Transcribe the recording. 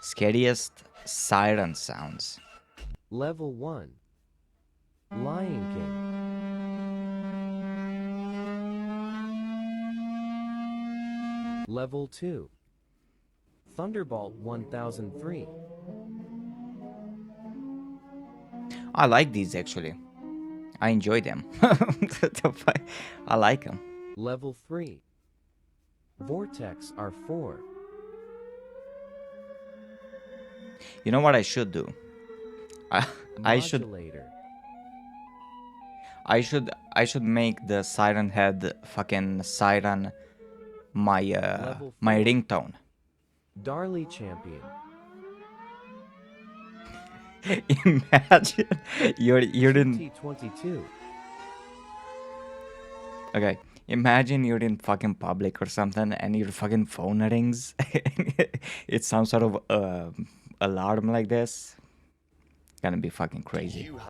Scariest siren sounds. Level 1. Lion King. Level 2. Thunderbolt 1003. I like these actually. I enjoy them. I like them. Level 3. Vortex R4. You know what I should do? I should Modulator. I should make the siren head fucking siren my Level my 4. ringtone. Darley Champion. Imagine you're in T22. okay. Imagine you're in fucking public or something and your fucking phone rings. It's some sort of alarm like this. Gonna be fucking crazy.